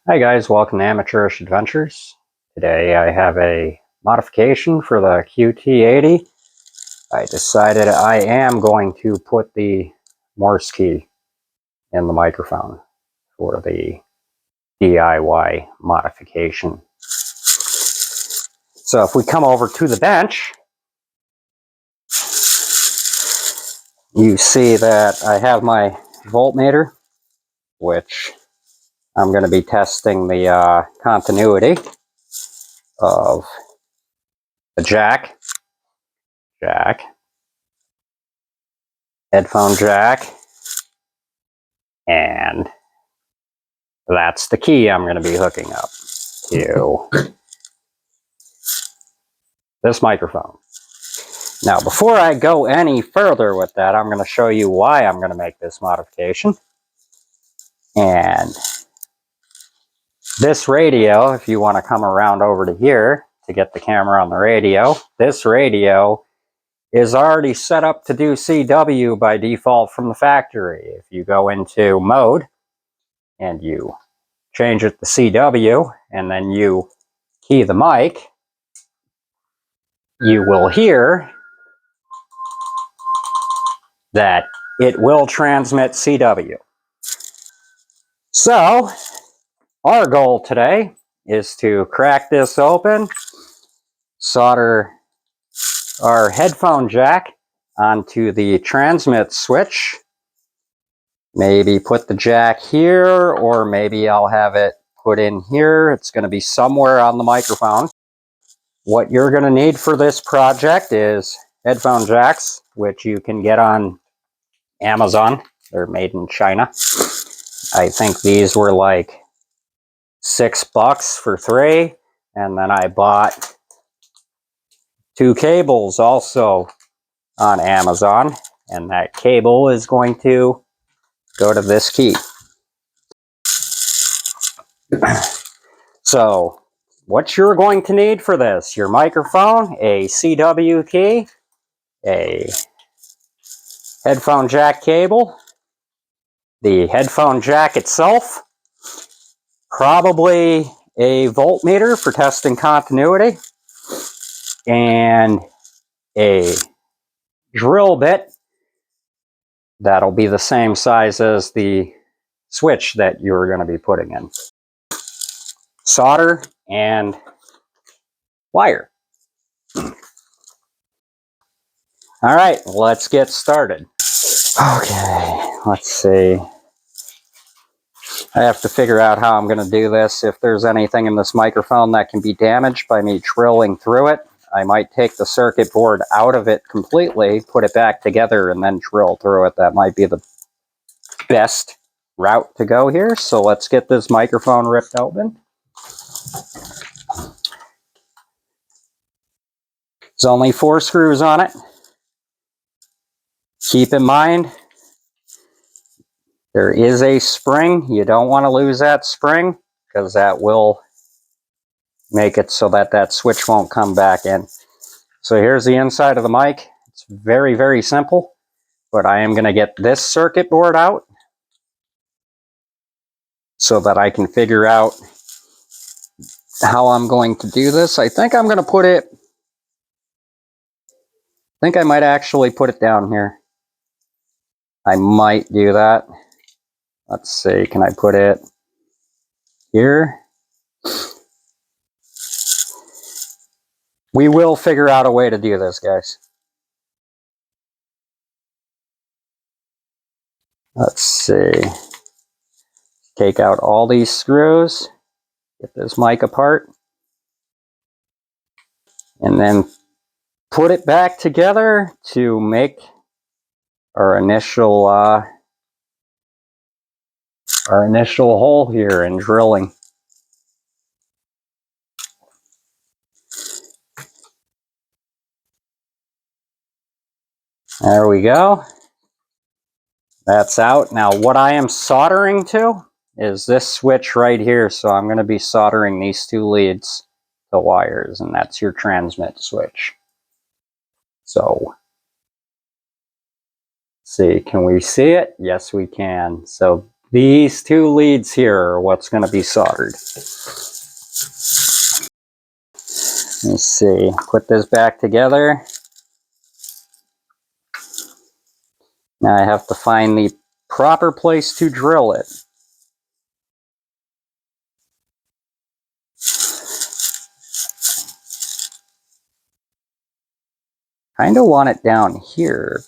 Hi guys, welcome to Amateurish Adventures. Today I have a modification for the QT80. I decided I am going to put the Morse key in the microphone for the DIY modification. So if we come over to the bench, you see that I have my voltmeter, which I'm going to be testing the continuity of the jack, headphone jack, and that's the key I'm going to be hooking up to this microphone. Now, before I go any further with that, I'm going to show you why I'm going to make this modification. And this radio, if you want to come around over to here to get the camera on the radio, this radio is already set up to do CW by default from the factory. If you go into mode and you change it to CW and then you key the mic, you will hear that it will transmit CW. So, our goal today is to crack this open, solder our headphone jack onto the transmit switch, maybe put the jack here, or maybe I'll have it put in here. It's going to be somewhere on the microphone. What you're going to need for this project is headphone jacks, which you can get on Amazon. They're made in China. I think these were like $6 for 3, and then I bought 2 cables also on Amazon, and that cable is going to go to this key. So what you're going to need for this: your microphone, a CW key, a headphone jack cable, the headphone jack itself, probably a voltmeter for testing continuity, and a drill bit that'll be the same size as the switch that you're going to be putting in. Solder and wire. All right, let's get started. Okay, let's see. I have to figure out how I'm going to do this. If there's anything in this microphone that can be damaged by me drilling through it, I might take the circuit board out of it completely, put it back together, and then drill through it. That might be the best route to go here. So let's get this microphone ripped open. There's only 4 screws on it. Keep in mind, there is a spring. You don't want to lose that spring, because that will make it so that that switch won't come back in. So here's the inside of the mic. It's very, very simple, but I am going to get this circuit board out so that I can figure out how I'm going to do this. I think I'm going to put it, I think I might actually put it down here. I might do that. Let's see, can I put it here? We will figure out a way to do this, guys. Let's see. Take out all these screws, get this mic apart, and then put it back together to make our initial hole here in drilling. There we go. That's out. Now what I am soldering to is this switch right here. So I'm going to be soldering these 2 leads to wires, and that's your transmit switch. So, see, can we see it? Yes, we can. So These two leads here are what's going to be soldered. Let's see, put this back together. Now I have to find the proper place to drill it. Kind of want it down here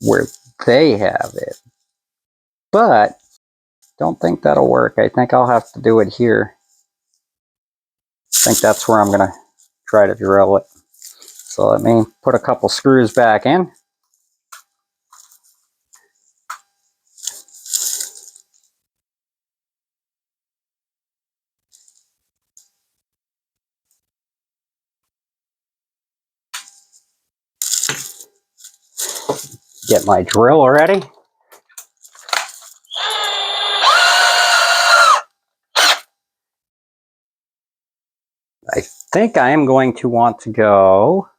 where they have it, but don't think that'll work. I think I'll have to do it here. I think that's where I'm going to try to drill it. So let me put a couple screws back in. Get my drill ready. I think I am going to want to go,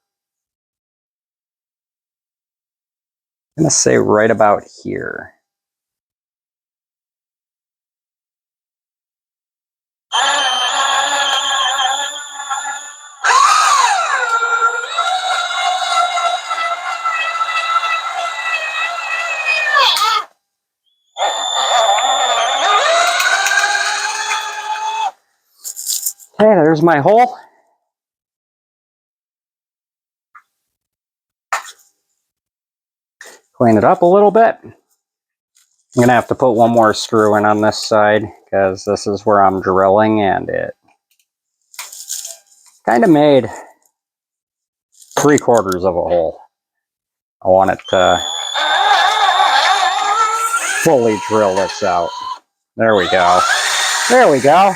I'm going to say right about here. Okay, there's my hole. Clean it up a little bit. I'm going to have to put one more screw in on this side because this is where I'm drilling and it kind of made 3/4 of a hole. I want it to fully drill this out. There we go. There we go.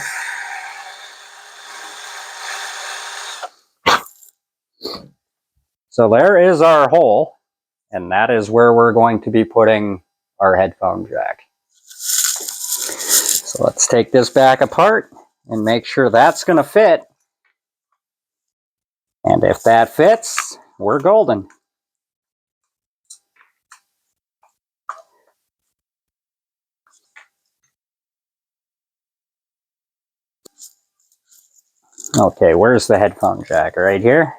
So there is our hole, and that is where we're going to be putting our headphone jack. So let's take this back apart and make sure that's going to fit. And if that fits, we're golden. Okay, where's the headphone jack? Right here.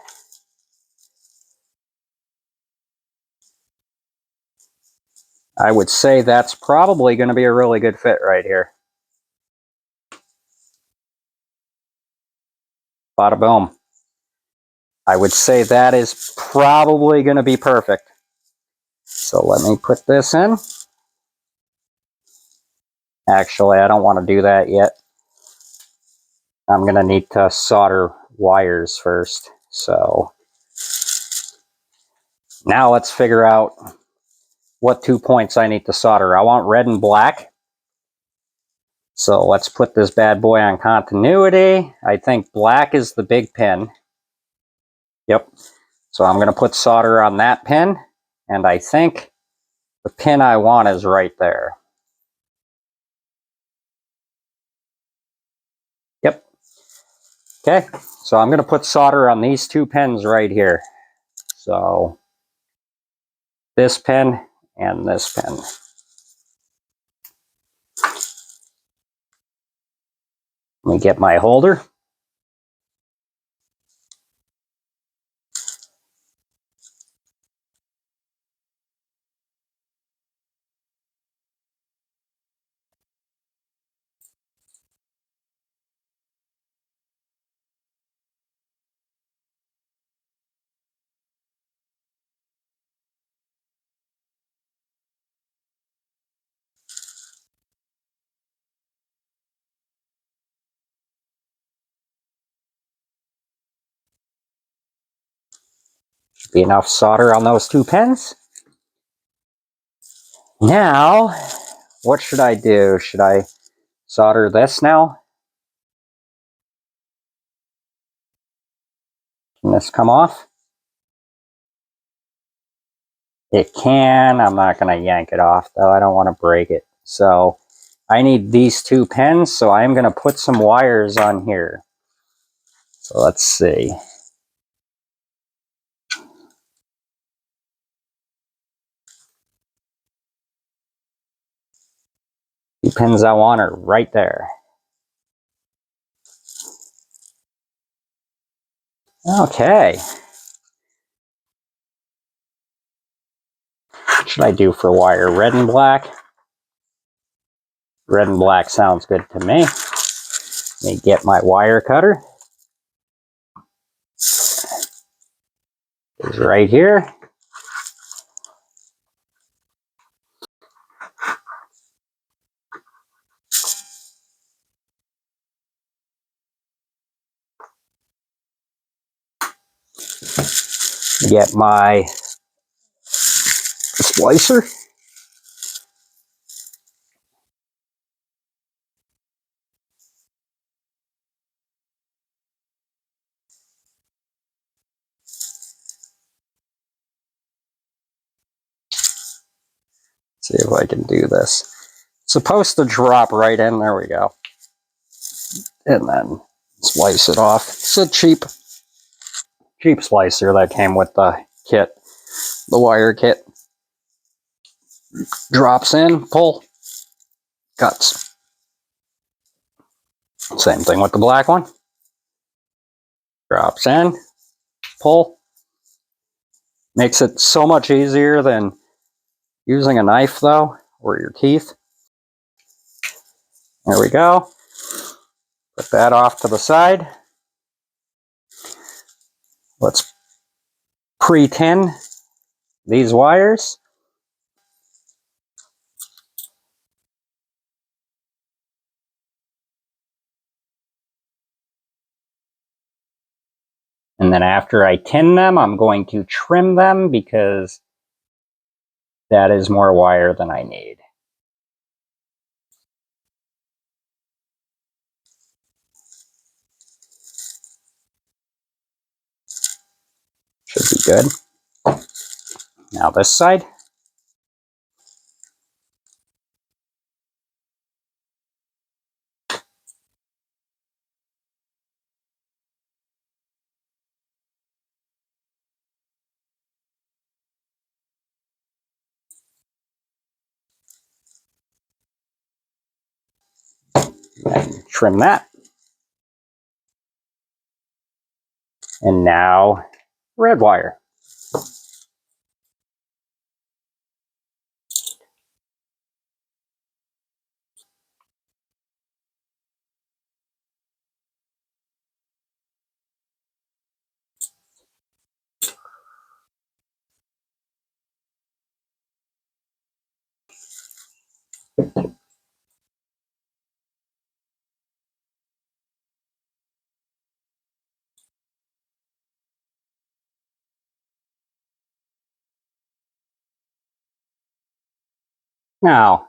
I would say that's probably going to be a really good fit right here. Bada boom. I would say that is probably going to be perfect. So let me put this in. Actually, I don't want to do that yet. I'm going to need to solder wires first. So now let's figure out what 2 points I need to solder. I want red and black. So let's put this bad boy on continuity. I think black is the big pin. Yep. So I'm going to put solder on that pin. And I think the pin I want is right there. Yep. Okay. So I'm going to put solder on these 2 pins right here. So this pin and this pin. Let me get my holder. Should be enough solder on those 2 pins. Now, what should I do? Should I solder this now? Can this come off? It can. I'm not going to yank it off, though. I don't want to break it. So I need these 2 pins, so I'm going to put some wires on here. So let's see. 2 pins I want are right there. Okay. What should I do for wire? Red and black? Red and black sounds good to me. Let me get my wire cutter. It's right here. Get my splicer. See if I can do this. It's supposed to drop right in. There we go. And then slice it off. It's a cheap slicer that came with the kit, the wire kit. Drops in, pull, cuts. Same thing with the black one. Drops in, pull. Makes it so much easier than using a knife though, or your teeth. There we go. Put that off to the side. Let's pre-tin these wires. And then after I tin them, I'm going to trim them because that is more wire than I need. Should be good. Now this side. And trim that. And now red wire. Now,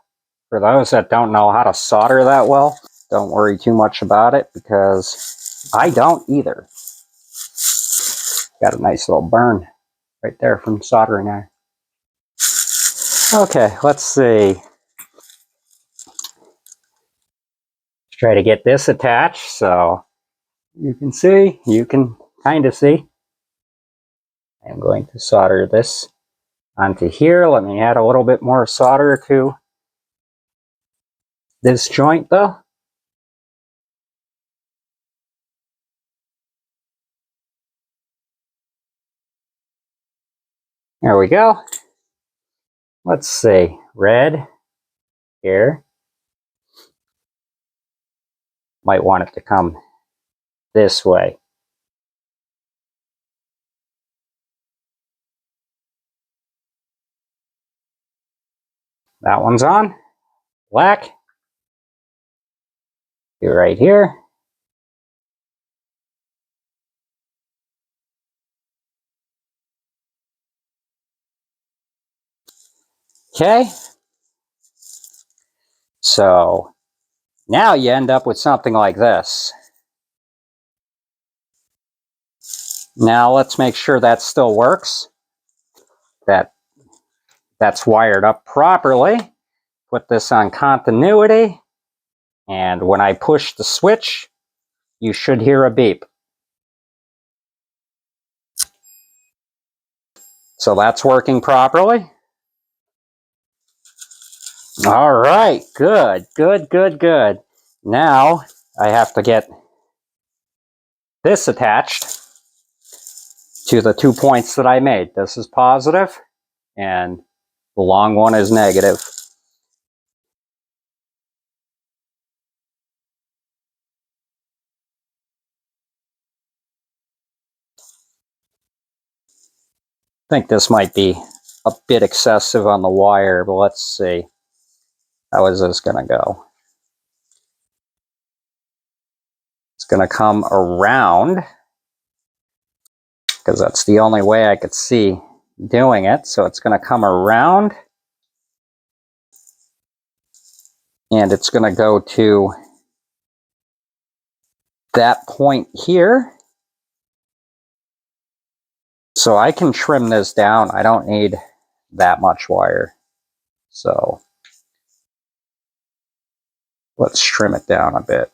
for those that don't know how to solder that well, don't worry too much about it because I don't either. Got a nice little burn right there from soldering iron. Okay, let's see. Let's try to get this attached so you can see, you can kind of see. I'm going to solder this onto here. Let me add a little bit more solder to this joint though. There we go. Let's see, red here. Might want it to come this way. That one's on. Black. You're right here. Okay. So now you end up with something like this. Now let's make sure that still works. That's wired up properly. Put this on continuity. And when I push the switch, you should hear a beep. So that's working properly. All right, good, good, good, good. Now I have to get this attached to the 2 points that I made. This is positive, and the long one is negative. I think this might be a bit excessive on the wire, but let's see. How is this going to go? It's going to come around, because that's the only way I could see doing it. So it's going to come around, and it's going to go to that point here. So I can trim this down. I don't need that much wire. So let's trim it down a bit.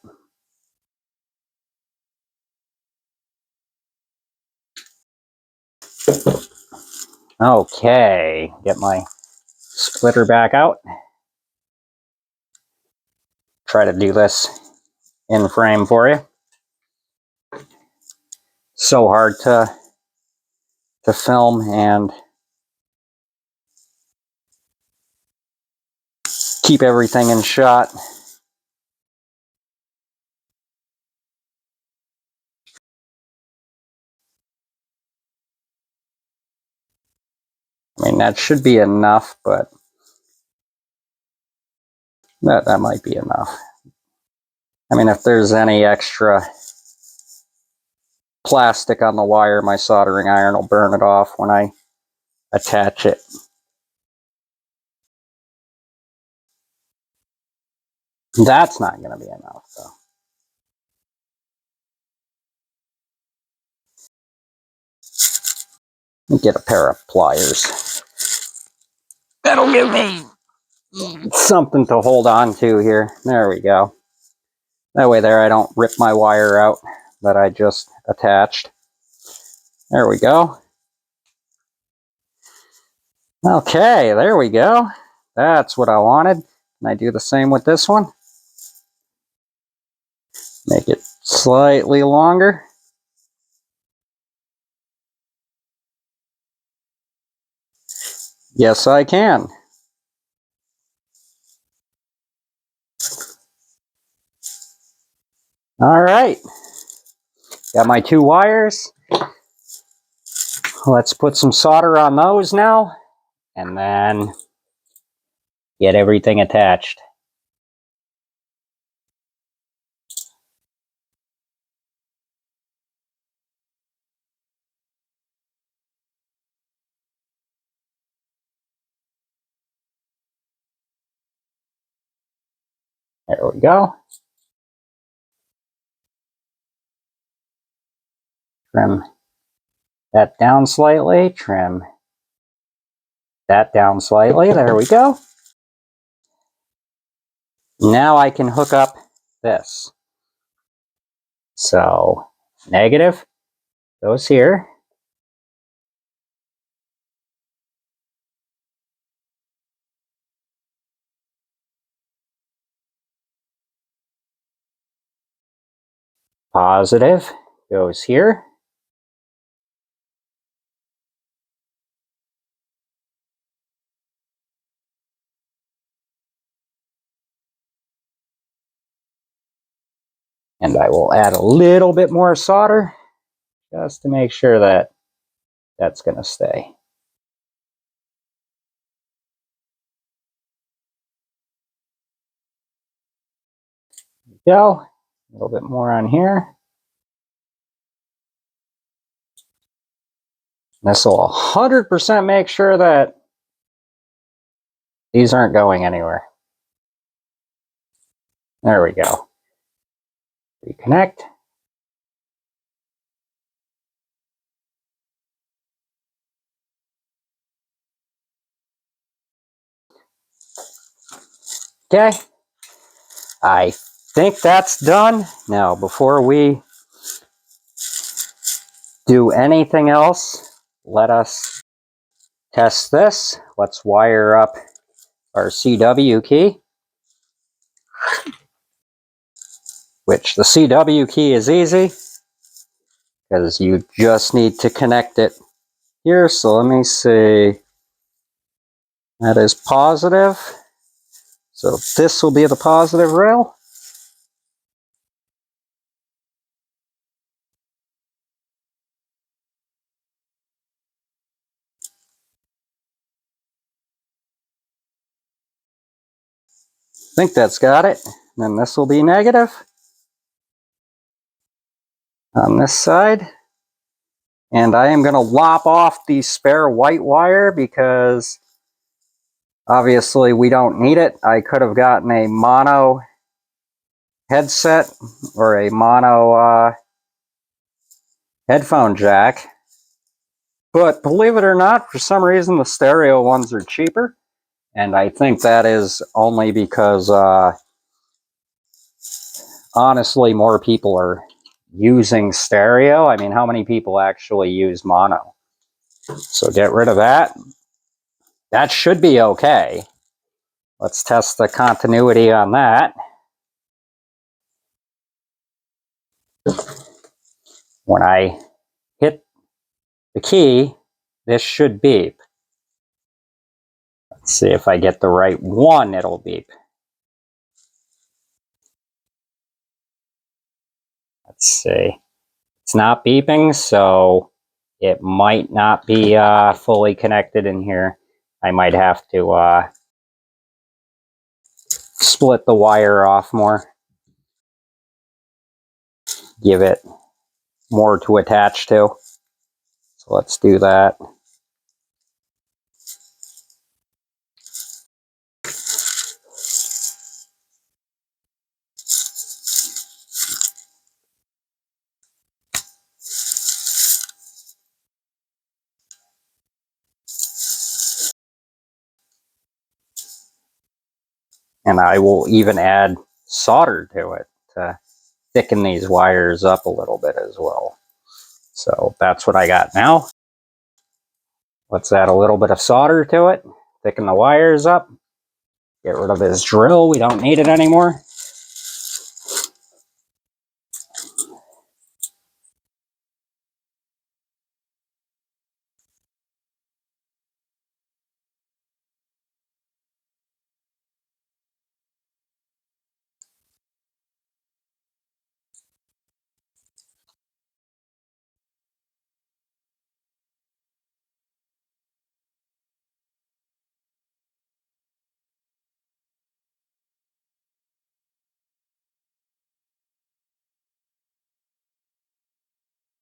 Okay, get my splitter back out. Try to do this in frame for you. So hard to film and keep everything in shot. I mean, that should be enough, but that might be enough. I mean, if there's any extra plastic on the wire, my soldering iron will burn it off when I attach it. That's not going to be enough, though. Let me get a pair of pliers. That'll give me something to hold on to here. There we go. That way there I don't rip my wire out that I just attached. There we go. Okay, there we go. That's what I wanted. Can I do the same with this one? Make it slightly longer. Yes, I can. All right. Got my 2 wires. Let's put some solder on those now, and then get everything attached. There we go. Trim that down slightly. Trim that down slightly. There we go. Now I can hook up this. So negative goes here. Positive goes here. And I will add a little bit more solder just to make sure that that's going to stay. There we go. A little bit more on here. This will 100% make sure that these aren't going anywhere. There we go. Reconnect. Okay. I think that's done. Now, before we do anything else, let us test this. Let's wire up our CW key, which the CW key is easy because you just need to connect it here. So let me see. That is positive. So this will be the positive rail. I think that's got it. Then this will be negative on this side. And I am going to lop off the spare white wire because obviously we don't need it. I could have gotten a mono headset or a mono headphone jack. But believe it or not, for some reason the stereo ones are cheaper. And I think that is only because honestly more people are using stereo. I mean, how many people actually use mono? So get rid of that. That should be okay. Let's test the continuity on that. When I hit the key, this should beep. Let's see if I get the right one, it'll beep. Let's see. It's not beeping, so it might not be fully connected in here. I might have to split the wire off more. Give it more to attach to. So let's do that. And I will even add solder to it to thicken these wires up a little bit as well. So that's what I got now. Let's add a little bit of solder to it, thicken the wires up, get rid of this drill, we don't need it anymore.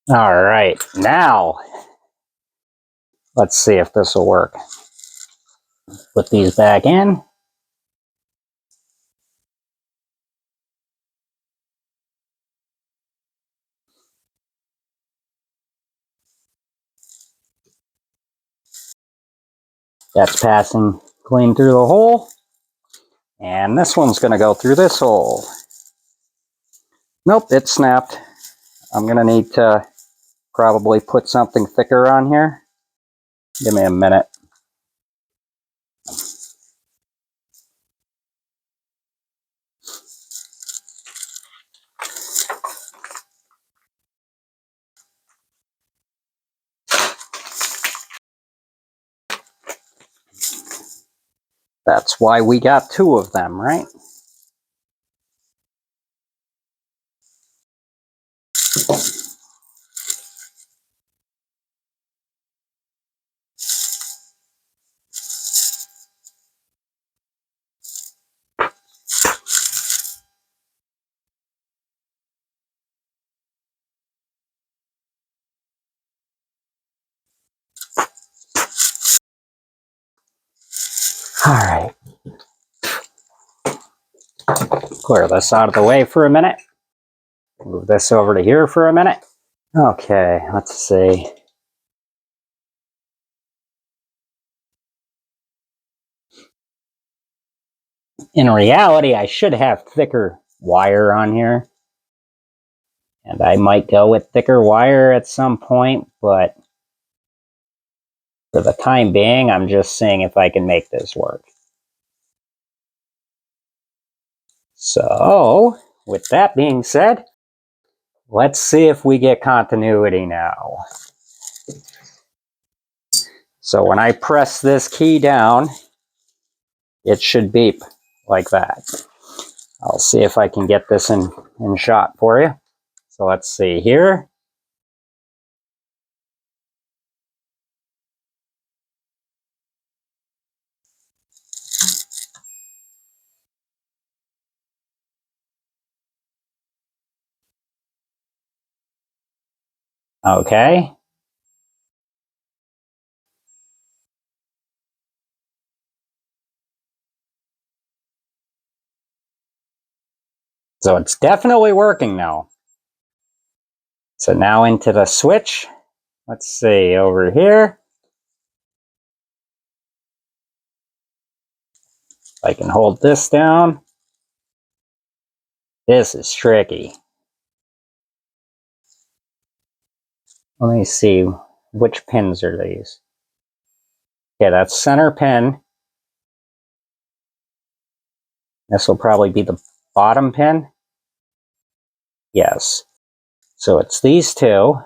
All right, now let's see if this will work. Put these back in. That's passing clean through the hole. And this one's going to go through this hole. Nope, it snapped. I'm going to need to probably put something thicker on here. Give me a minute. That's why we got two of them, right? All right. Clear this out of the way for a minute. Move this over to here for a minute. Okay, let's see. In reality, I should have thicker wire on here. And I might go with thicker wire at some point, but for the time being, I'm just seeing if I can make this work. So, with that being said, let's see if we get continuity now. So when I press this key down, it should beep like that. I'll see if I can get this in shot for you. So let's see here. Okay. So it's definitely working now. So now into the switch. Let's see over here. I can hold this down. This is tricky. Let me see, which pins are these? Okay, that's center pin. This will probably be the bottom pin. Yes. So it's these two.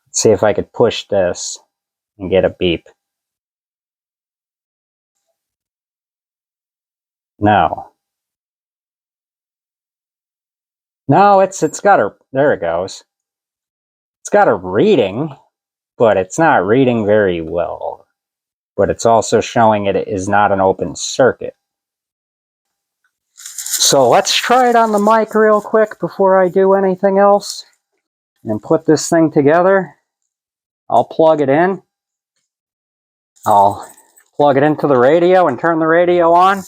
Let's see if I could push this and get a beep. No. No, it's got a, there it goes. It's got a reading, but it's not reading very well. But it's also showing it is not an open circuit. So let's try it on the mic real quick before I do anything else and put this thing together. I'll plug it in. I'll plug it into the radio and turn the radio on.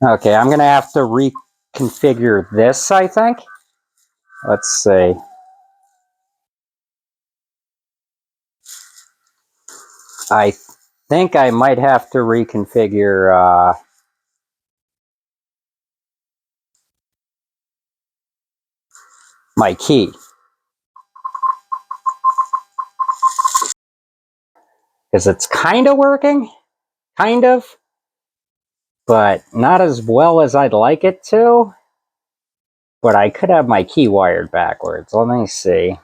Okay, I'm going to have to reconfigure this, I think. Let's see. I think I might have to reconfigure my key. Because it's kind of working. Kind of. But not as well as I'd like it to. But I could have my key wired backwards. Let me see.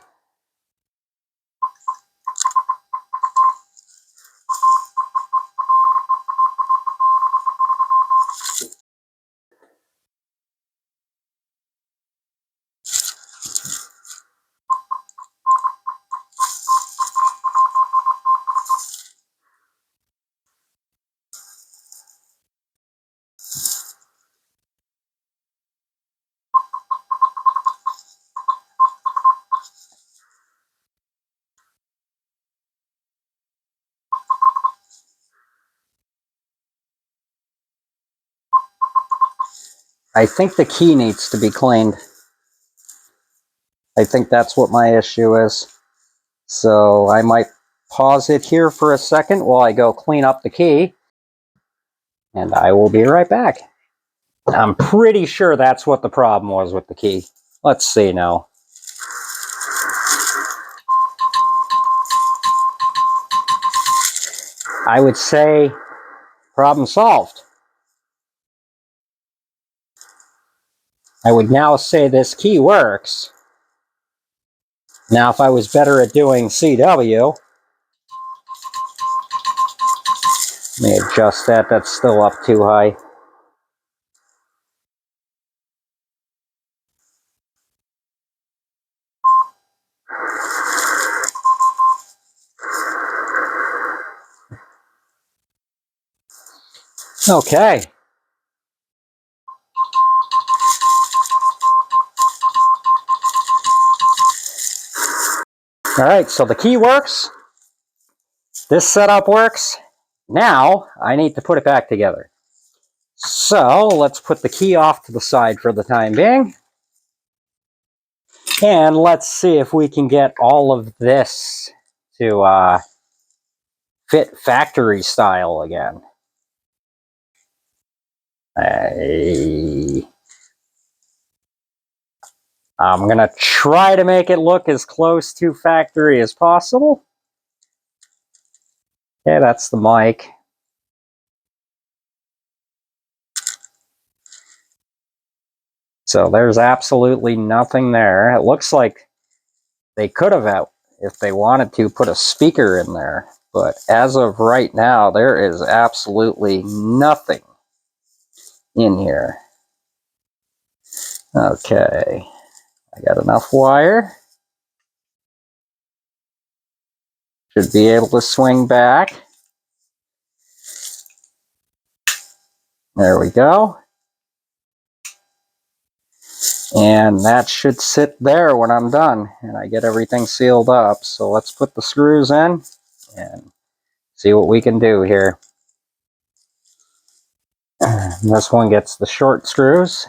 I think the key needs to be cleaned. I think that's what my issue is. So I might pause it here for a second while I go clean up the key. And I will be right back. I'm pretty sure that's what the problem was with the key. Let's see now. I would say problem solved. I would now say this key works. Now, if I was better at doing CW, let me adjust that. That's still up too high. Okay. All right, so the key works. This setup works. Now, I need to put it back together. So, let's put the key off to the side for the time being. And let's see if we can get all of this to fit factory style again. I'm going to try to make it look as close to factory as possible. Okay, that's the mic. So there's absolutely nothing there. It looks like they could have, if they wanted to, put a speaker in there. But as of right now, there is absolutely nothing in here. Okay, I got enough wire. Should be able to swing back. There we go. And that should sit there when I'm done and I get everything sealed up. So let's put the screws in and see what we can do here. This one gets the short screws,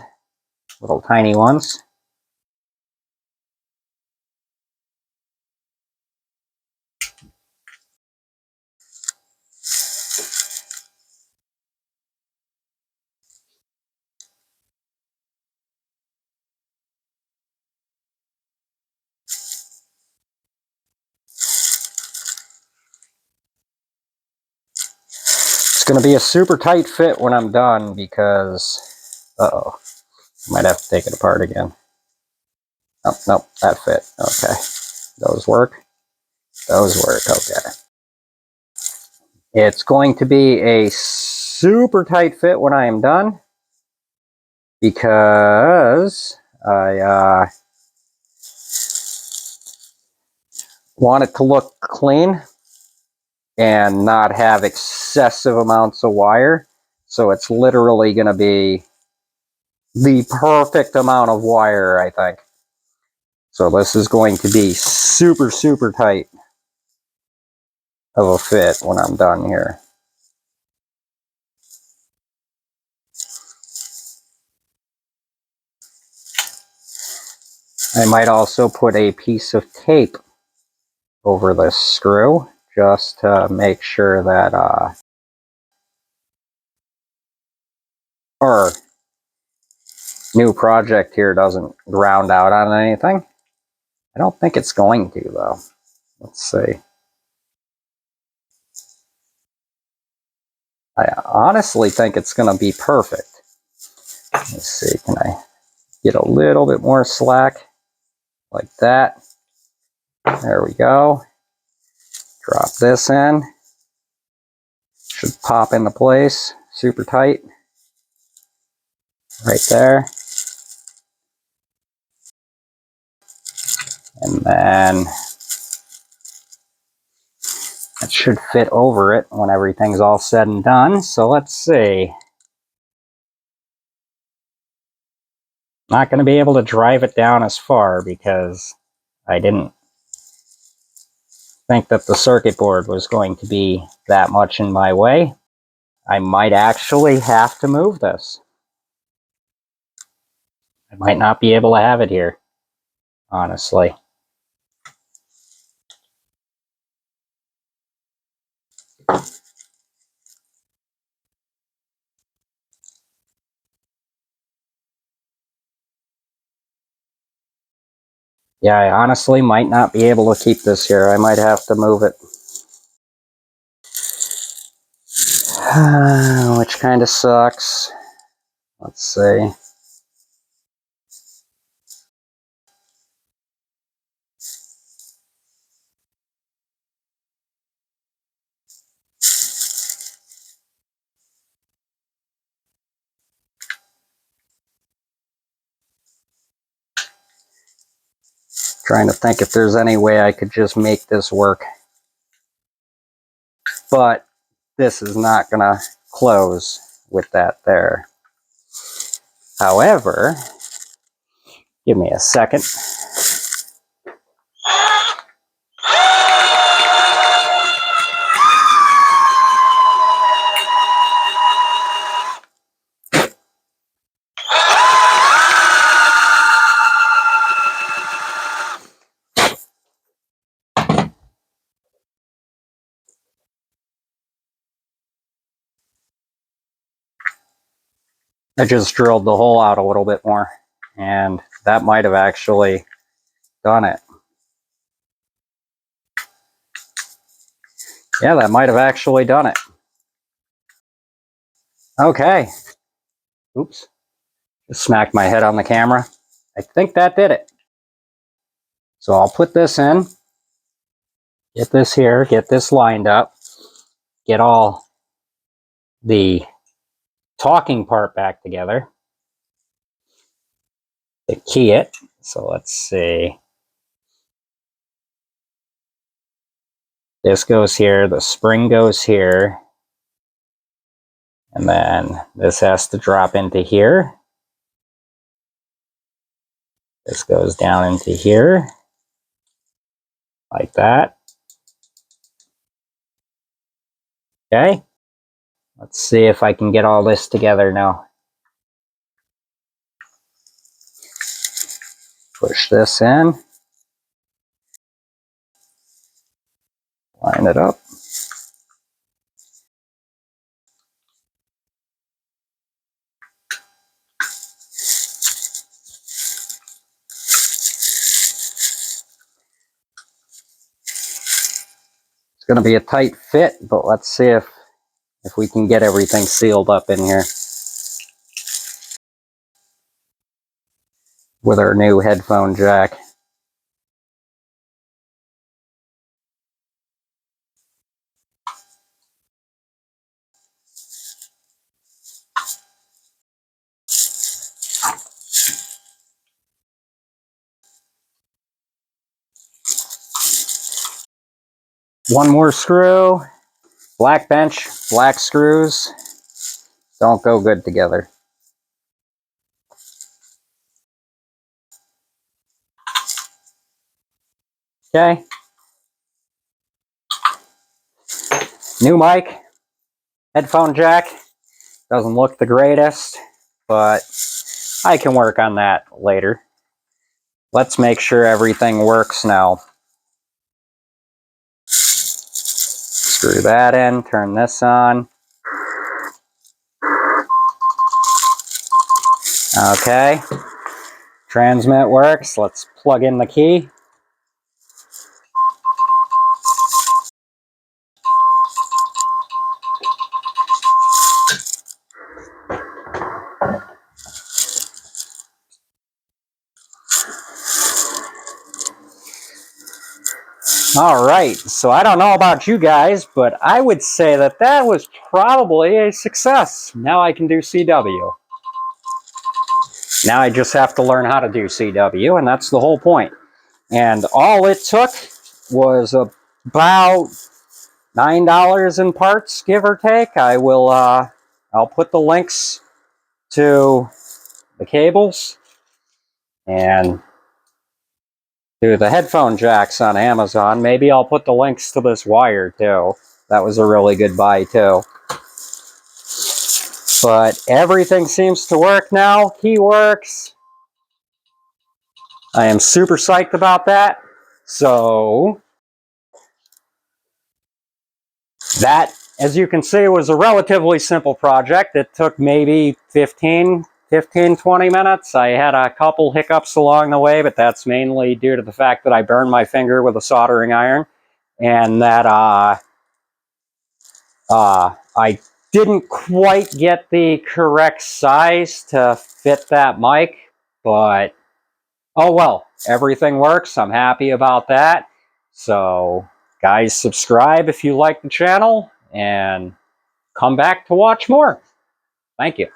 little tiny ones. It's going to be a super tight fit when I'm done because, uh-oh, I might have to take it apart again. Oh, nope, that fit. Okay. Those work. Those work. Okay. It's going to be a super tight fit when I am done because I want it to look clean and not have excessive amounts of wire. So it's literally going to be the perfect amount of wire, I think. So this is going to be super, super tight of a fit when I'm done here. I might also put a piece of tape over this screw just to make sure that our new project here doesn't ground out on anything. I don't think it's going to, though. Let's see. I honestly think it's going to be perfect. Let's see, can I get a little bit more slack like that? There we go. Drop this in. Should pop into place. Super tight. Right there. And then it should fit over it when everything's all said and done. So let's see. Not going to be able to drive it down as far because I didn't think that the circuit board was going to be that much in my way. I might actually have to move this. I might not be able to have it here, honestly. Yeah, I honestly might not be able to keep this here. I might have to move it. Which kind of sucks. Let's see. Trying to think if there's any way I could just make this work. But this is not going to close with that there. However, give me a second. I just drilled the hole out a little bit more, and that might have actually done it. Yeah, that might have actually done it. Okay. Oops. Just smacked my head on the camera. I think that did it. So I'll put this in, get this here, get this lined up, get all the talking part back together, to key it. So let's see. This goes here, the spring goes here, and then this has to drop into here. This goes down into here, like that. Okay, let's see if I can get all this together now. Push this in, line it up. It's going to be a tight fit, but let's see if we can get everything sealed up in here with our new headphone jack. One more screw. Black bench, black screws don't go good together. Okay. New mic, headphone jack. Doesn't look the greatest, but I can work on that later. Let's make sure everything works now. Screw that in, turn this on. Okay. Transmit works. Let's plug in the key. All right, so I don't know about you guys, but I would say that that was probably a success. Now I can do CW. Now I just have to learn how to do CW, and that's the whole point. And all it took was about $9 in parts, give or take. I'll put the links to the cables and to the headphone jacks on Amazon. Maybe I'll put the links to this wire too. That was a really good buy too. But everything seems to work now. Key works. I am super psyched about that. So that, as you can see, was a relatively simple project. It took maybe 15, 20 minutes. I had a couple hiccups along the way, but that's mainly due to the fact that I burned my finger with a soldering iron, and that I didn't quite get the correct size to fit that mic, but oh well, everything works. I'm happy about that. So guys, subscribe if you like the channel and come back to watch more. Thank you.